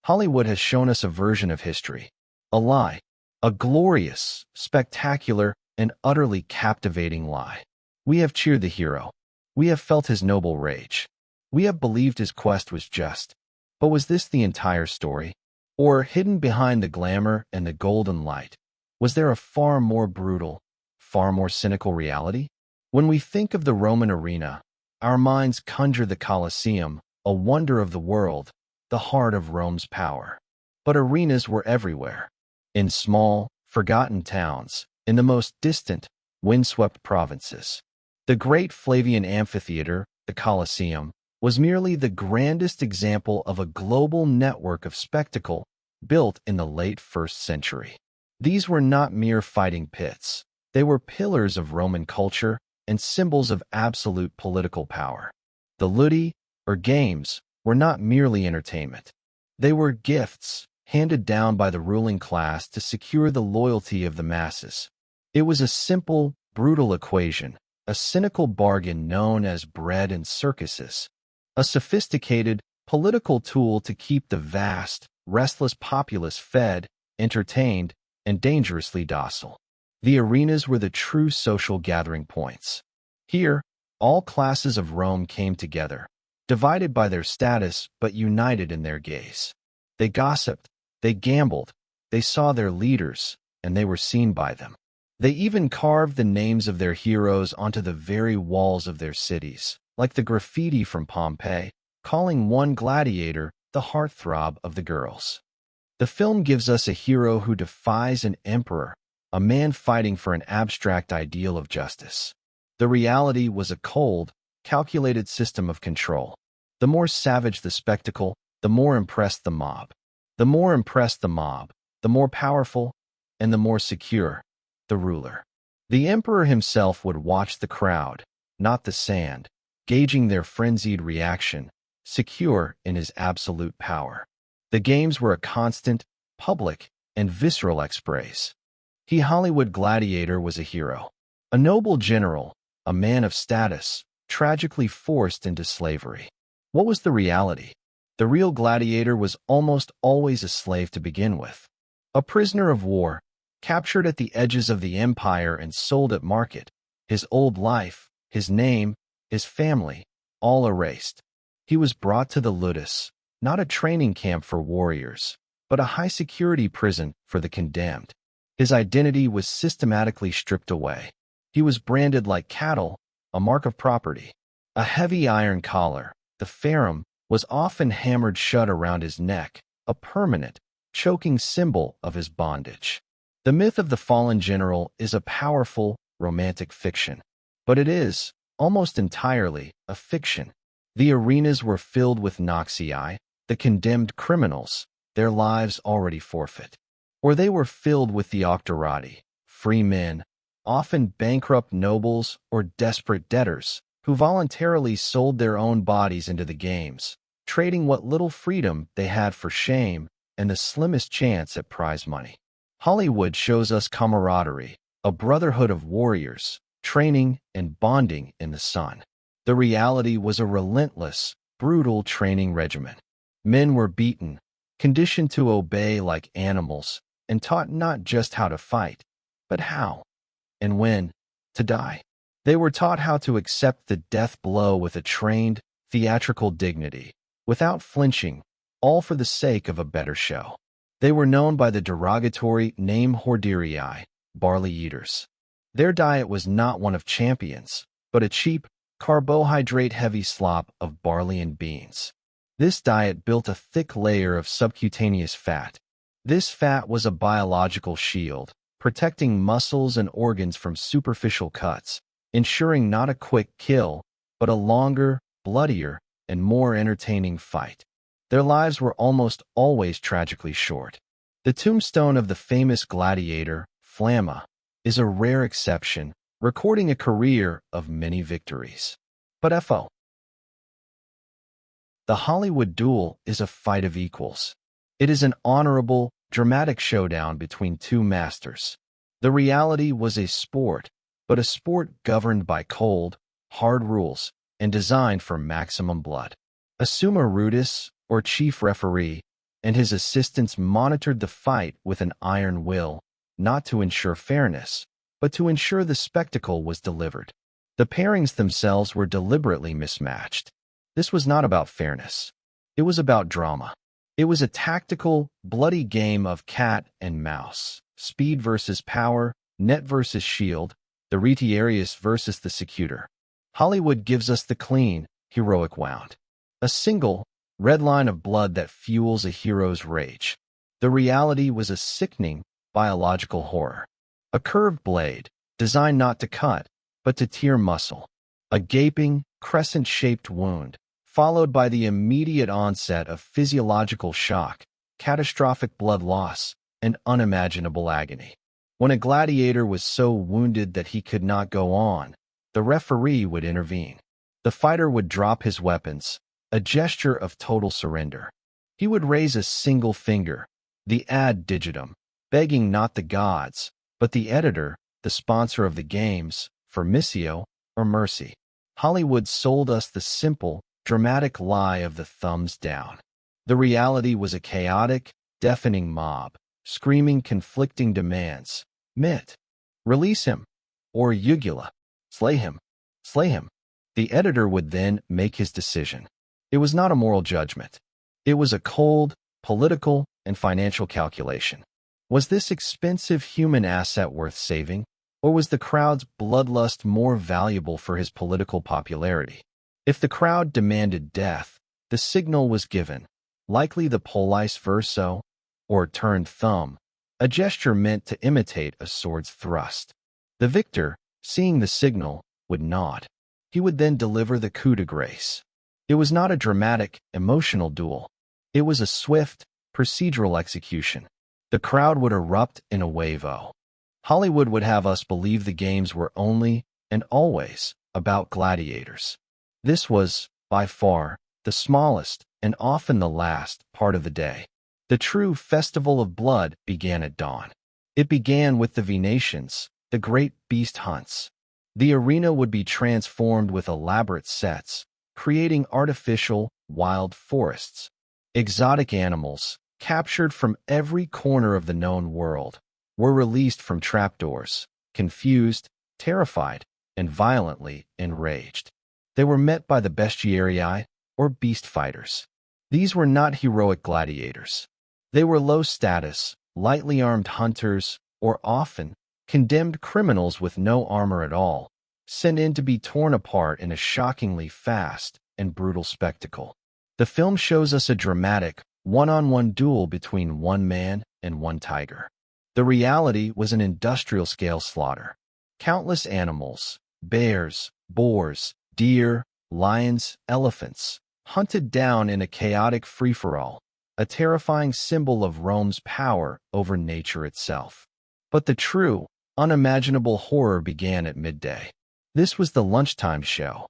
Hollywood has shown us a version of history, a lie, a glorious, spectacular, and utterly captivating lie. We have cheered the hero. We have felt his noble rage. We have believed his quest was just. But was this the entire story? Or, hidden behind the glamour and the golden light, was there a far more brutal, far more cynical reality? When we think of the Roman arena, our minds conjure the Colosseum, a wonder of the world, the heart of Rome's power. But arenas were everywhere. In small, forgotten towns, in the most distant, windswept provinces. The great Flavian amphitheater, the Colosseum, was merely the grandest example of a global network of spectacle built in the late 1st century. These were not mere fighting pits. They were pillars of Roman culture and symbols of absolute political power. The ludi, or games, were not merely entertainment. They were gifts handed down by the ruling class to secure the loyalty of the masses. It was a simple, brutal equation, a cynical bargain known as bread and circuses, a sophisticated, political tool to keep the vast, restless populace fed, entertained, and dangerously docile. The arenas were the true social gathering points. Here, all classes of Rome came together, divided by their status but united in their gaze. They gossiped, they gambled, they saw their leaders, and they were seen by them. They even carved the names of their heroes onto the very walls of their cities, like the graffiti from Pompeii, calling one Gladiator the heartthrob of the girls. The film gives us a hero who defies an emperor, a man fighting for an abstract ideal of justice. The reality was a cold, calculated system of control. The more savage the spectacle, the more impressed the mob. The more impressed the mob, the more powerful, and the more secure, the ruler. The emperor himself would watch the crowd, not the sand, gauging their frenzied reaction, secure in his absolute power. The games were a constant, public, and visceral express. The Hollywood gladiator was a hero, a noble general, a man of status, tragically forced into slavery. What was the reality? The real gladiator was almost always a slave to begin with. A prisoner of war, captured at the edges of the empire and sold at market, his old life, his name, his family, all erased. He was brought to the ludus, not a training camp for warriors, but a high-security prison for the condemned. His identity was systematically stripped away. He was branded like cattle, a mark of property. A heavy iron collar, the ferrum, was often hammered shut around his neck, a permanent, choking symbol of his bondage. The myth of the fallen general is a powerful, romantic fiction, but it is, almost entirely, a fiction. The arenas were filled with Noxii, the condemned criminals, their lives already forfeit. Or they were filled with the Octorati, free men, often bankrupt nobles or desperate debtors, who voluntarily sold their own bodies into the games, trading what little freedom they had for shame and the slimmest chance at prize money. Hollywood shows us camaraderie, a brotherhood of warriors, training and bonding in the sun. The reality was a relentless, brutal training regimen. Men were beaten, conditioned to obey like animals, and taught not just how to fight, but how, and when, to die. They were taught how to accept the death blow with a trained, theatrical dignity, without flinching, all for the sake of a better show. They were known by the derogatory name horderii, barley eaters. Their diet was not one of champions, but a cheap, carbohydrate-heavy slop of barley and beans. This diet built a thick layer of subcutaneous fat. This fat was a biological shield, protecting muscles and organs from superficial cuts, ensuring not a quick kill, but a longer, bloodier, and more entertaining fight. Their lives were almost always tragically short. The tombstone of the famous gladiator, Flamma, is a rare exception, recording a career of many victories. But F.O. The Hollywood duel is a fight of equals. It is an honorable, dramatic showdown between two masters. The reality was a sport, but a sport governed by cold, hard rules and designed for maximum blood. A summa rudis, or chief referee, and his assistants monitored the fight with an iron will, not to ensure fairness, but to ensure the spectacle was delivered. The pairings themselves were deliberately mismatched. This was not about fairness. It was about drama. It was a tactical, bloody game of cat and mouse, speed versus power, net versus shield, the retiarius versus the secutor. Hollywood gives us the clean, heroic wound. A single, red line of blood that fuels a hero's rage. The reality was a sickening, biological horror. A curved blade, designed not to cut, but to tear muscle. A gaping, crescent-shaped wound, followed by the immediate onset of physiological shock, catastrophic blood loss, and unimaginable agony. When a gladiator was so wounded that he could not go on, the referee would intervene. The fighter would drop his weapons, a gesture of total surrender. He would raise a single finger, the ad digitum, begging not the gods, but the editor, the sponsor of the games, for missio, or mercy. Hollywood sold us the simple, dramatic lie of the thumbs down. The reality was a chaotic, deafening mob, screaming conflicting demands. Mit. Release him. Or Ugula. Slay him. Slay him. The editor would then make his decision. It was not a moral judgment. It was a cold, political, and financial calculation. Was this expensive human asset worth saving, or was the crowd's bloodlust more valuable for his political popularity? If the crowd demanded death, the signal was given, likely the pollice verso, or turned thumb, a gesture meant to imitate a sword's thrust. The victor, seeing the signal, would nod. He would then deliver the coup de grace. It was not a dramatic, emotional duel. It was a swift, procedural execution. The crowd would erupt in a wave-o. Hollywood would have us believe the games were only, and always, about gladiators. This was, by far, the smallest, and often the last, part of the day. The true festival of blood began at dawn. It began with the Venetians, the great beast hunts. The arena would be transformed with elaborate sets, creating artificial, wild forests. Exotic animals, captured from every corner of the known world, were released from trapdoors, confused, terrified, and violently enraged. They were met by the bestiarii, or beast fighters. These were not heroic gladiators. They were low-status, lightly armed hunters, or often condemned criminals with no armor at all, sent in to be torn apart in a shockingly fast and brutal spectacle. The film shows us a dramatic, one-on-one duel between one man and one tiger. The reality was an industrial-scale slaughter. Countless animals, bears, boars, deer, lions, elephants, hunted down in a chaotic free-for-all, a terrifying symbol of Rome's power over nature itself. But the true, unimaginable horror began at midday. This was the lunchtime show.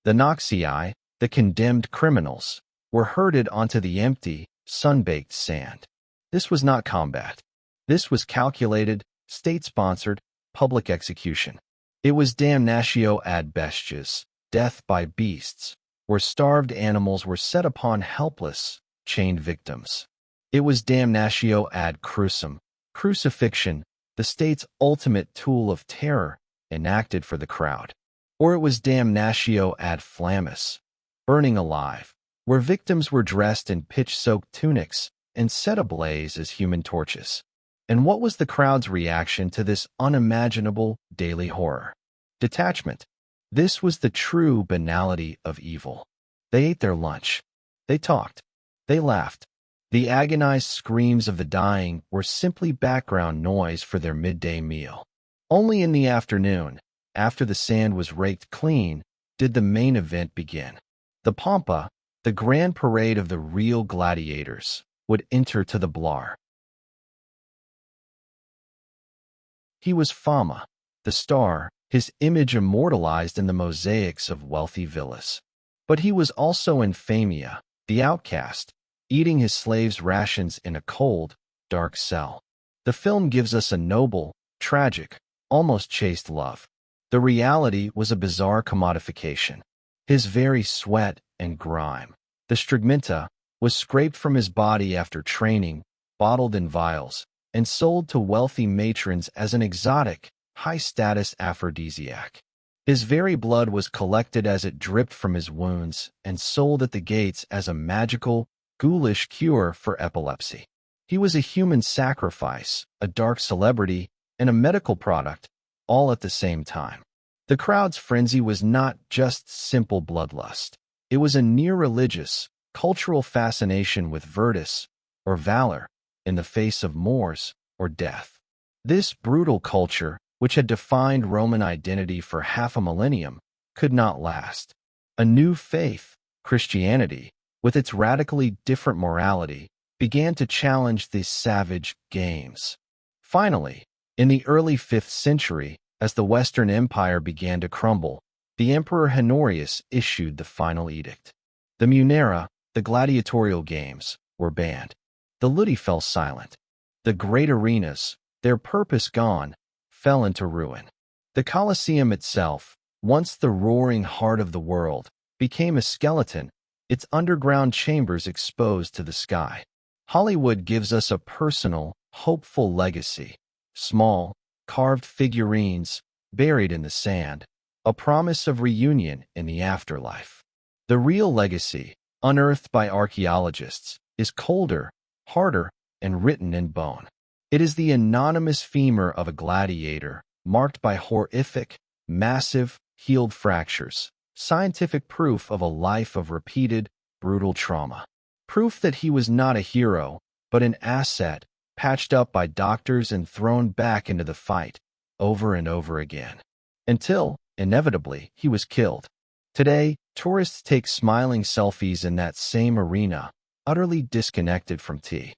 The Noxii, the condemned criminals, were herded onto the empty, sun-baked sand. This was not combat. This was calculated, state-sponsored, public execution. It was damnatio ad bestias, death by beasts, where starved animals were set upon helpless, chained victims. It was damnatio ad crucem, crucifixion, the state's ultimate tool of terror, enacted for the crowd. Or it was damnatio ad flammis, burning alive, where victims were dressed in pitch-soaked tunics and set ablaze as human torches. And what was the crowd's reaction to this unimaginable daily horror? Detachment. This was the true banality of evil. They ate their lunch. They talked. They laughed. The agonized screams of the dying were simply background noise for their midday meal. Only in the afternoon, after the sand was raked clean, did the main event begin. The Pampa, the grand parade of the real gladiators, would enter to the Blar. He was Fama, the star, his image immortalized in the mosaics of wealthy villas. But he was also Infamia, the outcast, eating his slaves' rations in a cold, dark cell. The film gives us a noble, tragic, almost chaste love. The reality was a bizarre commodification. His very sweat and grime, the strigmenta, was scraped from his body after training, bottled in vials, and sold to wealthy matrons as an exotic, high-status aphrodisiac. His very blood was collected as it dripped from his wounds and sold at the gates as a magical, ghoulish cure for epilepsy. He was a human sacrifice, a dark celebrity, and a medical product, all at the same time. The crowd's frenzy was not just simple bloodlust. It was a near-religious, cultural fascination with virtus, or valor, in the face of mors, or death. This brutal culture, which had defined Roman identity for half a millennium, could not last. A new faith, Christianity, with its radically different morality, began to challenge these savage games. Finally, in the early 5th century, as the Western Empire began to crumble, the Emperor Honorius issued the final edict. The Munera, the gladiatorial games, were banned. The Ludi fell silent. The great arenas, their purpose gone, fell into ruin. The Colosseum itself, once the roaring heart of the world, became a skeleton, its underground chambers exposed to the sky. Hollywood gives us a personal, hopeful legacy. Small, carved figurines, buried in the sand, a promise of reunion in the afterlife. The real legacy, unearthed by archaeologists, is colder, harder, and written in bone. It is the anonymous femur of a gladiator, marked by horrific, massive, healed fractures, scientific proof of a life of repeated, brutal trauma. Proof that he was not a hero, but an asset, patched up by doctors and thrown back into the fight, over and over again. Until, inevitably, he was killed. Today, tourists take smiling selfies in that same arena, utterly disconnected from T.